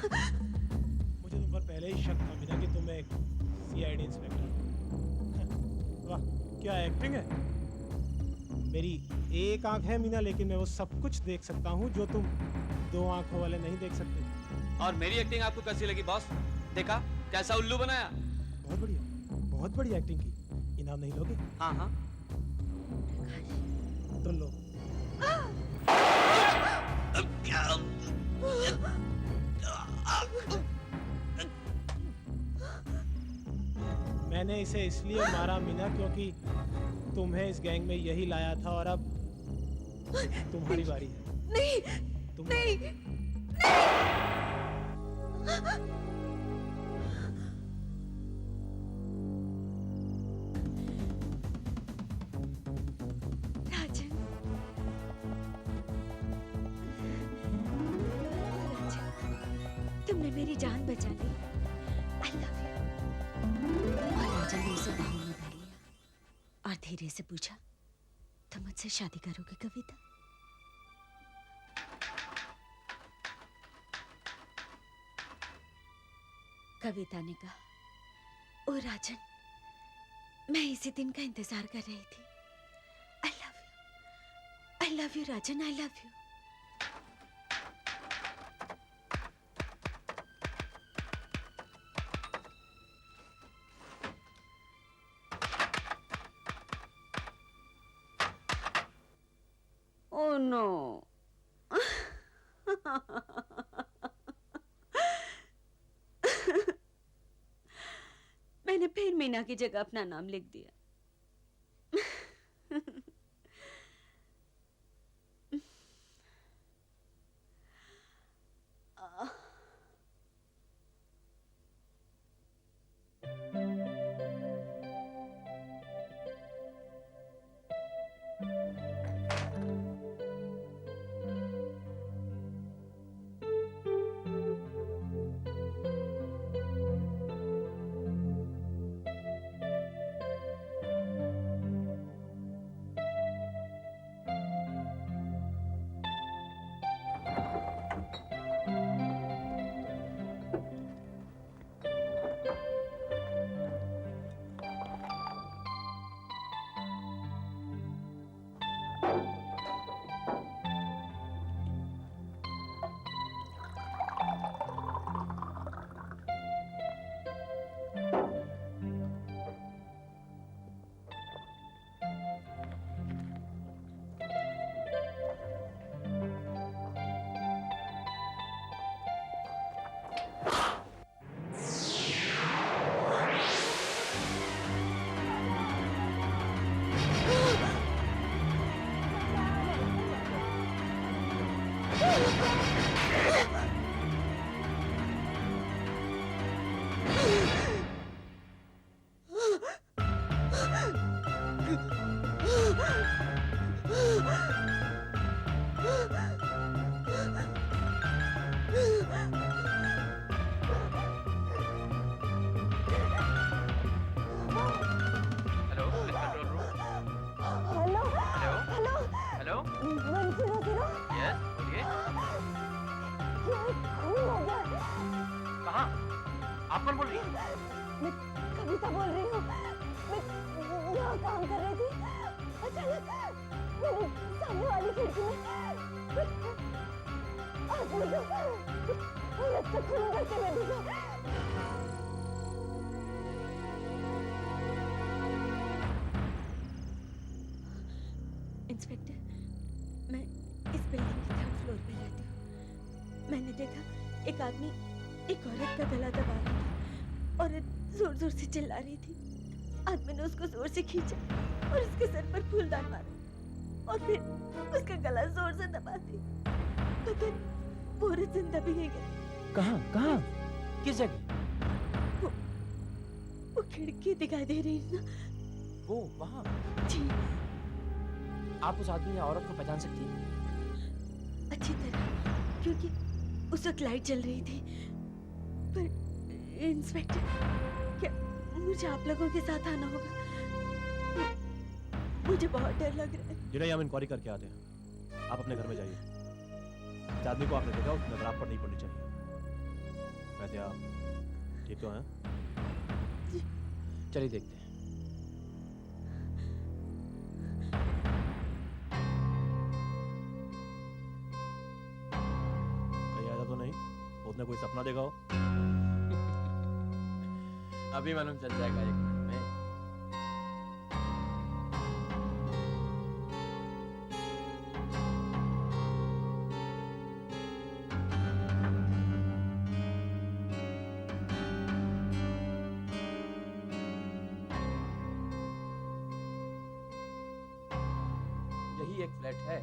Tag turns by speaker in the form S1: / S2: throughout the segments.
S1: मुझे तुम पर पहले ही शक था मीना कि तुम एक सीआईडी इंस्पेक्टर हो। वाह क्या एक्टिंग है। मेरी एक आंख है मीना, लेकिन मैं वो सब कुछ देख सकता हूँ जो तुम दो आंखों वाले नहीं देख सकते।
S2: और मेरी एक्टिंग आपको कैसी लगी बॉस? देखा कैसा उल्लू बनाया?
S1: बहुत बढ़िया एक्टिंग की। इनाम नहीं लोगे?
S2: हाँ हाँ
S1: तो लो। मैंने इसे इसलिए मारा मीना क्योंकि तुम्हें इस गैंग में यही लाया था और अब तुम्हारी बारी है।
S3: नहीं नहीं नहीं। राजन, तुमने मेरी जान बचा ली। I love you. और राजन ने उसे बाहों में भर लिया और धीरे से पूछा, तुम मुझसे शादी करोगे कविता? कविता ने कहा, ओ राजन, मैं इसी दिन का इंतजार कर रही थी। I love you Rajan, I love you. Oh no. मैंने फिर मीना की जगह अपना नाम लिख दिया।
S2: आप कौन बोल रही हैं?
S3: मैं कविता बोल रही हूँ। मैं यहाँ काम कर रही थी, अचानक मैंने सामने वाली खिड़की में आदमी को औरत का खून बहते हुए देखा। इंस्पेक्टर, मैं इस बिल्डिंग के 3rd फ्लोर पे रहती हूँ। मैंने देखा एक आदमी एक औरत का गला दबा रहा था। औरत जोर जोर से चिल्ला रही थी। आदमी ने उसको जोर से खींचा और उसके सर पर फूलदान मारा और फिर उसका गला जोर से दबा दी। मगर वो औरत जिंदा भी नहीं गई।
S4: कहाँ कहाँ किस जगह?
S3: वो खिड़की दिखाई दे रही है ना,
S4: वो वहाँ।
S3: जी।
S4: आप उस आदमी या औरत को पहचान सकती हैं?
S3: अच्छी तरह, क्योंकि उस वक्त लाइट जल रही थी। पर इंस्पेक्टर, क्या मुझे आप लोगों के साथ आना होगा? मुझे बहुत डर लग रहा है।
S1: जिन्हें हम इंक्वायरी करके आते हैं, आप अपने घर में जाइए। इस आदमी को आपने देखा, उसकी नजर आप पर नहीं पड़नी चाहिए। वैसे आप ठीक तो हैं?
S4: चलिए देखते हैं।
S1: कहीं ऐसा तो नहीं उसने कोई सपना देखा हो?
S4: अभी मालूम चल जाएगा 1 मिनट में। यही एक फ्लैट है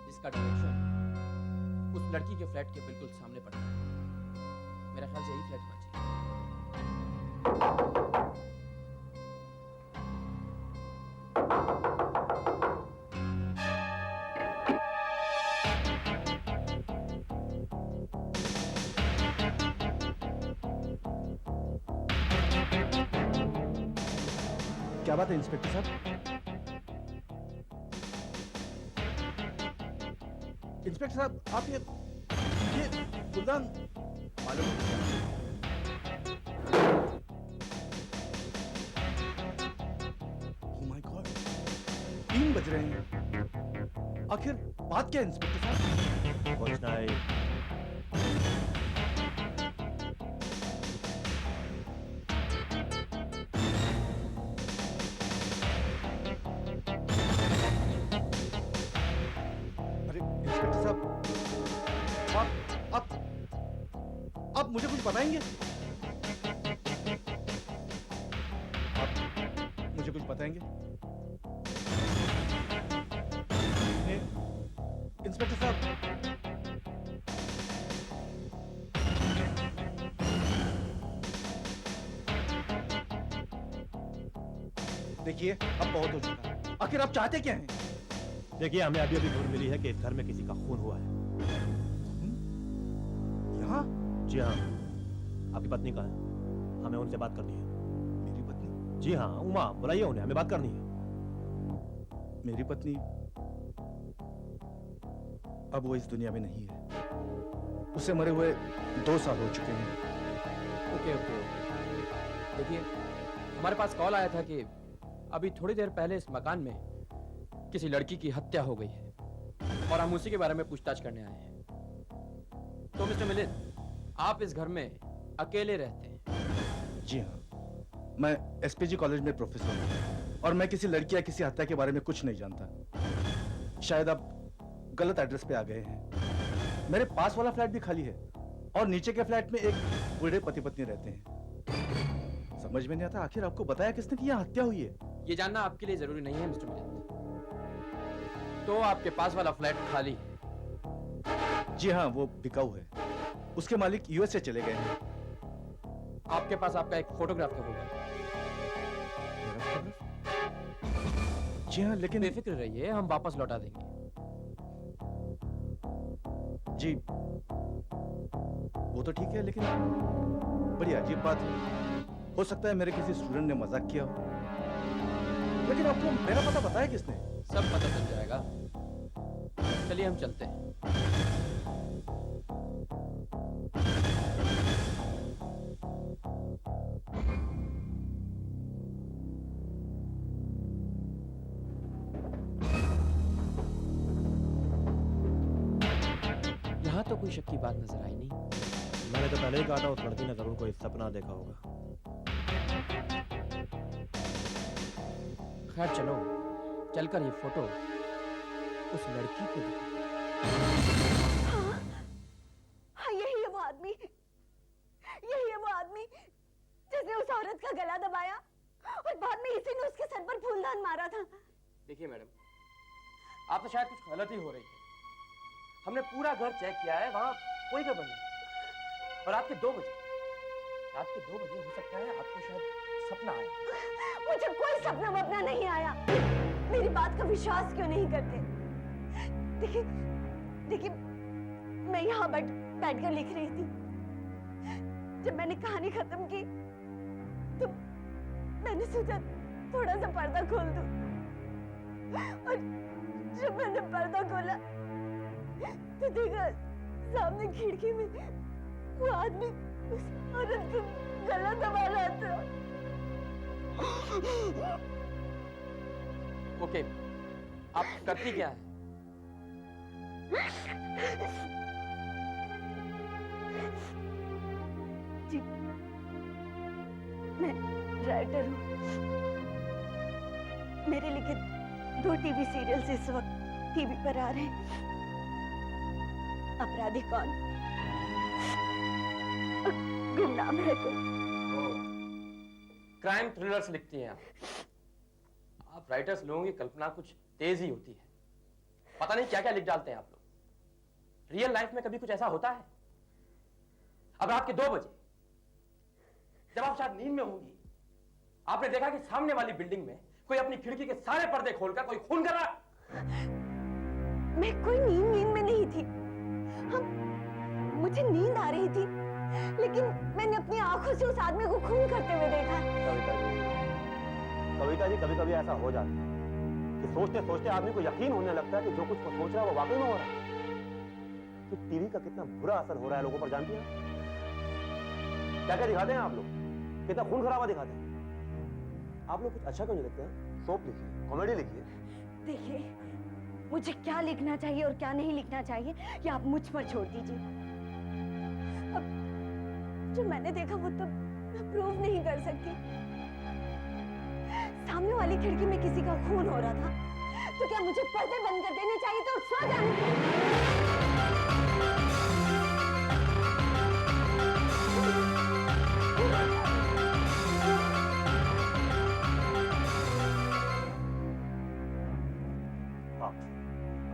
S4: जिसका डायरेक्शन उस लड़की के फ्लैट के बिल्कुल सामने पड़ता है। मेरा ख्याल से यही फ्लैट होना चाहिए।
S5: क्या बात है इंस्पेक्टर साहब? इंस्पेक्टर साहब आप ये फुलदान मालूम ओह माय गॉड 3 बज रहे हैं। आखिर बात क्या है इंस्पेक्टर साहब?
S1: कुछ नहीं।
S5: अरे इंस्पेक्टर साहब आप मुझे कुछ बताएंगे? आप मुझे कुछ बताएंगे? इंस्पेक्टर साहब देखिए अब बहुत हो चुका। आखिर आप चाहते क्या हैं?
S1: देखिए हमें अभी अभी खबर मिली है कि इस घर में किसी का खून हुआ है।
S5: यहाँ
S1: जी हाँ, आपकी पत्नी कहाँ है? हमें उनसे बात करनी है।
S5: मेरी पत्नी?
S1: जी हाँ, उमा बुलाइए उन्हें, हमें बात करनी है।
S5: मेरी पत्नी अब वो इस दुनिया में नहीं है। उसे मरे हुए 2 साल हो चुके हैं।
S4: Okay okay okay. देखिए हमारे पास कॉल आया था कि अभी थोड़ी देर पहले इस मकान में किसी लड़की की हत्या हो गई है और हम उसी के बारे में पूछताछ करने आए हैं। तो मिस्टर मिलिंद, आप इस घर में अकेले रहते हैं?
S5: जी हाँ, मैं एसपीजी कॉलेज में प्रोफेसर हूँ और मैं किसी लड़की या किसी हत्या के बारे में कुछ नहीं जानता। शायद आप गलत एड्रेस पे आ गए हैं। मेरे पास वाला फ्लैट भी खाली है और नीचे के फ्लैट में एक बूढ़े पति पत्नी रहते हैं। समझ में नहीं आता आखिर आपको बताया किसने कि यहाँ हत्या हुई है?
S4: ये जानना आपके लिए जरूरी नहीं है मिस्टर मिलिंद। तो आपके पास वाला फ्लैट खाली है?
S5: जी हाँ, वो बिकाऊ है। उसके मालिक यूएस से चले गए हैं।
S4: आपके पास आपका एक फोटोग्राफ कब होगा?
S5: जी हाँ, लेकिन
S4: बेफिक्र रहिए, हम वापस लौटा देंगे।
S5: जी वो तो ठीक है, लेकिन बड़ी अजीब बात है। हो सकता है मेरे किसी स्टूडेंट ने मजाक किया हो, लेकिन आपको मेरा पता बताया किसने?
S4: सब पता चल जाएगा। चलिए हम चलते हैं। यहाँ तो कोई शक की बात नजर आई नहीं।
S1: मैंने तो पहले ही कहा था उस लड़की ने जरूर कोई सपना देखा होगा।
S4: खैर चलो, चलकर ये फोटो उस लड़की को दिखा।
S3: हाँ, हाँ यही है वो आदमी, यही है वो आदमी जिसने उस औरत का गला दबाया और बाद में इसी ने उसके सर पर फूलदान मारा था।
S4: देखिए मैडम, आप तो शायद कुछ गलती हो रही है। हमने पूरा घर चेक किया है, वहां कोई गड़बड़ नहीं। और रात के 2 बजे हो सकता है आपको शायद सपना आया।
S3: मुझे कोई सपना वपना नहीं आया। मेरी बात का विश्वास क्यों नहीं करते? देखिए देखिए, मैं यहाँ बैठकर लिख रही थी। जब मैंने कहानी खत्म की तो मैंने सोचा थोड़ा सा पर्दा खोल दूं, और जब मैंने पर्दा खोला तो देखा सामने खिड़की में वो आदमी उस औरत का गला दबा रहा था।
S4: ओके, आप करती क्या है?
S3: जी, मैं राइटर हूँ। मेरे लिखे 2 टीवी सीरियल्स इस वक्त टीवी पर आ रहे हैं। अपराधी कौन, गुमनाम है कोई।
S4: क्राइम थ्रिलर्स लिखती हैं आप राइटर्स लोगों की कल्पना कुछ तेज ही होती है। पता नहीं क्या क्या लिख डालते हैं आप लोग। रियल लाइफ में कभी कुछ ऐसा होता है? अब रात के 2 बजे जब आप शायद नींद में होंगी, आपने देखा कि सामने वाली बिल्डिंग में कोई अपनी खिड़की के सारे पर्दे खोलकर कोई खून कर रहा।
S3: मैं कोई नींद में नहीं थी। मुझे नींद आ रही थी, लेकिन मैंने अपनी आंखों से उस आदमी को खून करते हुए देखा।
S6: कविता जी, कभी कभी ऐसा हो जाता है कि सोचते सोचते आदमी को यकीन होने लगता है कि जो कुछ वो सोच रहा है वो वाकई में हो रहा है। कि टीवी का कितना बुरा असर हो रहा है लोगों पर, जानती हैं? क्या क्या दिखाते हैं आप लोग, कितना खून खराबा दिखाते हैं। आप लोग कुछ अच्छा क्यों नहीं लिखते हैं? सोप लिखिए, कॉमेडी लिखिए।
S3: देखिए, मुझे क्या लिखना चाहिए और क्या नहीं लिखना चाहिए ये आप मुझ पर छोड़ दीजिए। अब जो मैंने देखा वो तो मैं प्रूव नहीं कर सकती। सामने वाली खिड़की में किसी का खून हो रहा था, तो क्या मुझे पर्दे बंद कर देने चाहिए तो सो जाने?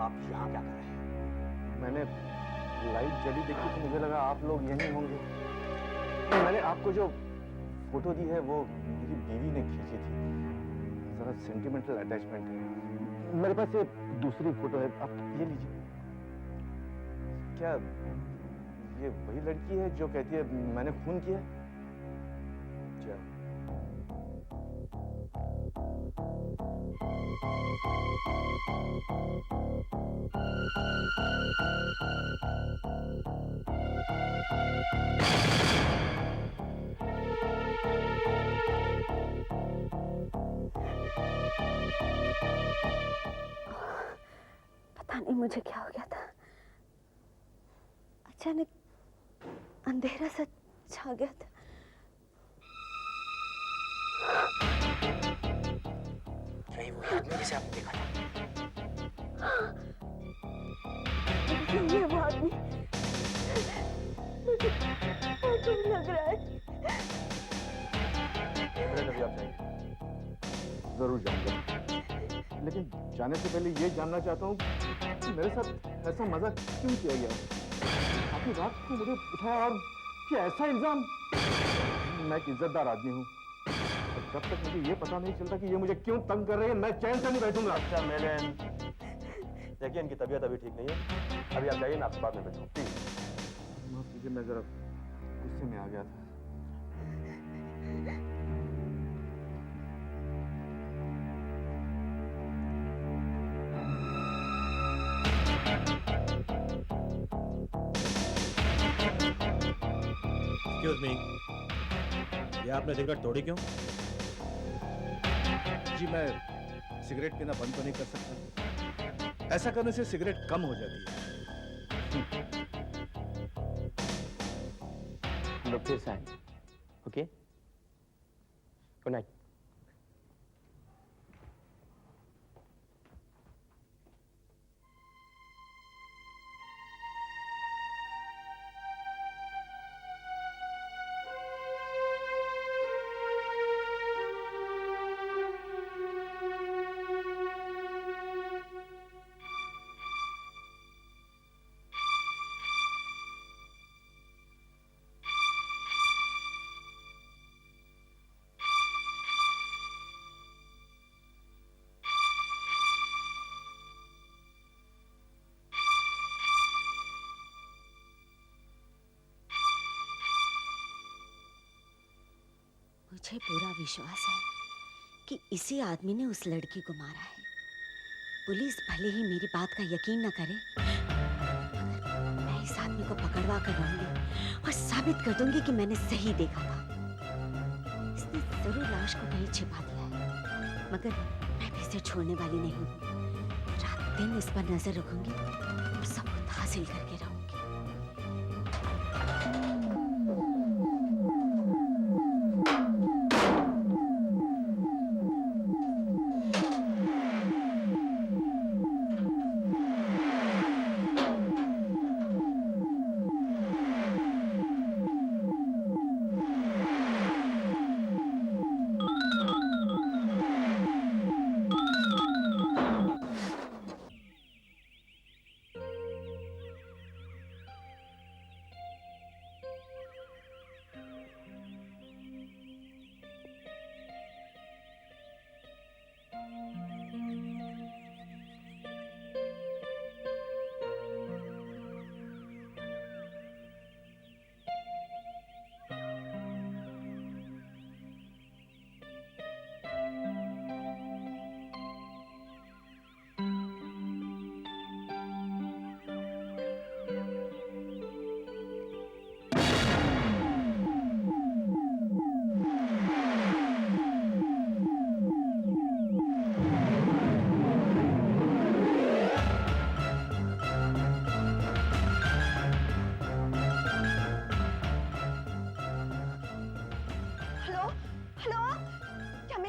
S6: आप यहाँ क्या कर रहे हैं?
S5: मैंने लाइट जली देखी तो मुझे लगा आप लोग यहीं होंगे। मैंने आपको जो फोटो दी है वो मेरी बीवी ने खींची थी। जरा सेंटिमेंटल अटैचमेंट है। मेरे पास ये दूसरी फोटो है, आप ये लीजिए। क्या ये वही लड़की है जो कहती है मैंने खून किया? क्या
S3: पता नहीं मुझे क्या हो गया था। अचानक अंधेरा सा छा गया था।
S4: यही वो आदमी जिसे आपने देखा था।
S3: ये वो आदमी, मुझे बहुत डर लग रहा है।
S5: कभी आप जाएंगे? जरूर जाऊंगा, लेकिन जाने से पहले ये जानना चाहता हूँ कि मेरे साथ ऐसा मजाक क्यों किया गया? आपने रात को मुझे उठाया और कि ऐसा इल्जाम। मैं एक इज्जतदार आदमी हूँ, और जब तक मुझे ये पता नहीं चलता कि ये मुझे क्यों तंग कर रहे हैं, मैं चैन से नहीं बैठूंगा।
S6: अच्छा मेलन, देखिए इनकी तबीयत अभी ठीक नहीं है। अभी आप जाइए, मैं आपसे बाद में बैठूँ।
S5: माफ कीजिए, मैं जरा गुस्से में आ गया था।
S6: एक्सक्यूज मी, ये आपने सिगरेट तोड़ी क्यों?
S5: जी, मैं सिगरेट पीना बंद तो नहीं कर सकता। ऐसा करने से सिगरेट कम हो जाती है।
S4: लोग फिर से आएंगे। Okay, good night.
S3: मुझे पूरा विश्वास है कि इसी आदमी ने उस लड़की को मारा है। पुलिस भले ही मेरी बात का यकीन न करे, मगर मैं इस आदमी आदमी को पकड़वा कर रहूंगी और साबित कर दूंगी कि मैंने सही देखा था। इसने जरूर लाश को कहीं छिपा दिया है, मगर मैं भी इसे छोड़ने वाली नहीं हूँ। रात दिन इस पर नजर रखूंगी और सबूत हासिल करके रहूंगी।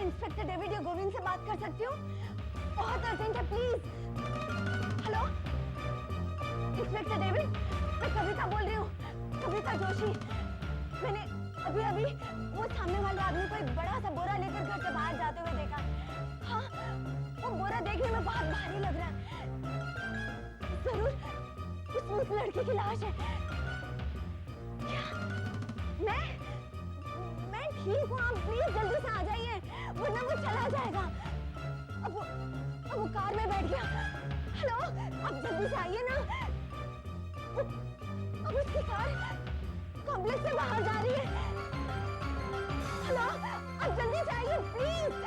S7: इंस्पेक्टर डेविड या गोविंद से बात कर सकती हूँ? बहुत अर्जेंट है, प्लीज। हेलो इंस्पेक्टर डेविड, मैं कविता बोल रही हूँ, कविता जोशी। मैंने अभी अभी वो सामने वाले आदमी को एक बड़ा सा बोरा लेकर घर से बाहर जाते हुए देखा। हाँ, वो बोरा देखने में बहुत भारी लग रहा है। जरूर उस लड़की की लाश है। क्या? मैं ठीक हूँ, आप प्लीज जल्दी से आ जाइए, वरना वो चला जाएगा। अब वो कार में बैठ गया। हेलो, आप जल्दी से आइए ना। अब उसकी कार कॉम्प्लेक्स से बाहर जा रही है। हेलो, आप जल्दी से आइए प्लीज।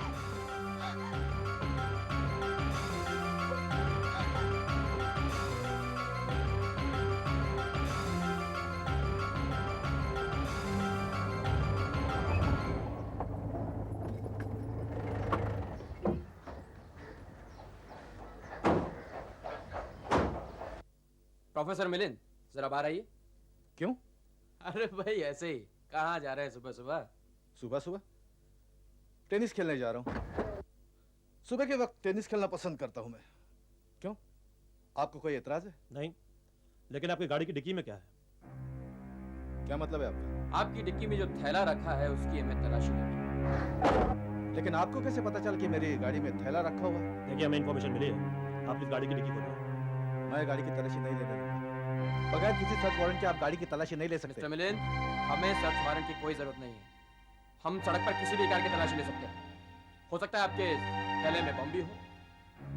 S4: प्रोफेसर मिलिंद, जरा बाहर आइए।
S5: क्यों?
S4: अरे भाई ऐसे ही, कहाँ जा रहे हैं सुबह सुबह?
S5: सुबह सुबह टेनिस खेलने जा रहा हूँ। सुबह के वक्त टेनिस खेलना पसंद करता हूँ मैं। क्यों, आपको कोई एतराज है?
S8: नहीं, लेकिन आपकी गाड़ी की डिक्की में क्या है?
S5: क्या मतलब है आपका?
S4: आपकी डिक्की में जो थैला रखा है उसकी हमें तलाशी लेनी।
S5: लेकिन आपको कैसे पता चल कि मेरी गाड़ी में थैला रखा हुआ है?
S8: देखिए, हमें इन्फॉर्मेशन मिली है, आप इस गाड़ी की डिक्की खोलिए।
S5: मैं गाड़ी की तलाशी नहीं लेने दूंगा। बगैर किसी सर्च वारंट के आप गाड़ी की तलाशी नहीं ले सकते।
S4: मिस्टर मिलिंद, हमें सर्च वारंट की कोई जरूरत नहीं है। हम सड़क पर किसी भी कार की तलाशी ले सकते हैं। हो सकता है आपके थैले में बम भी हो।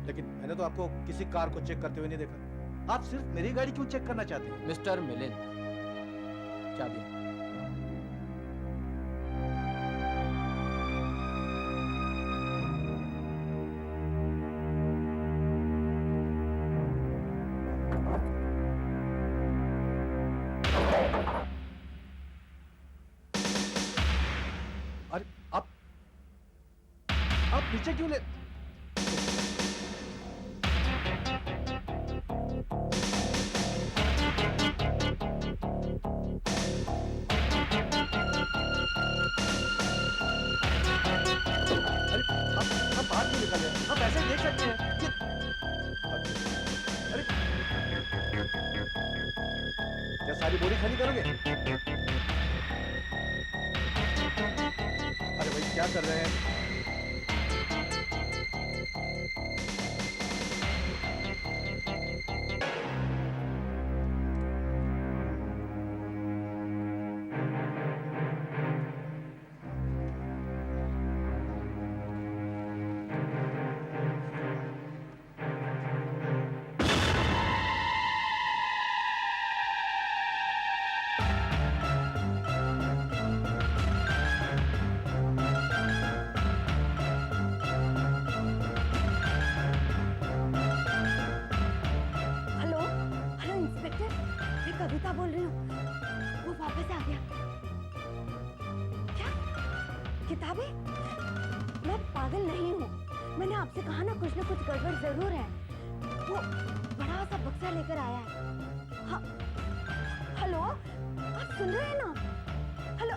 S5: लेकिन मैंने तो आपको किसी कार को चेक करते हुए नहीं देखा। आप सिर्फ मेरी गाड़ी क्यों चेक करना चाहते हैं?
S4: मिस्टर मिलिंद, चाबी।
S5: अरे आप पीछे क्यों ले? अरे आप बाहर क्यों निकल रहे हैं? आप ऐसे ही देख सकते हैं अरे क्या सारी बोरी खाली करोगे? अरे भाई क्या कर रहे हैं?
S7: किताबें? मैं पागल नहीं हूँ। मैंने आपसे कहा ना कुछ गड़बड़ जरूर है। वो बड़ा सा बक्सा लेकर आया है। हाँ, हेलो, आप सुन रहे हैं ना? हेलो,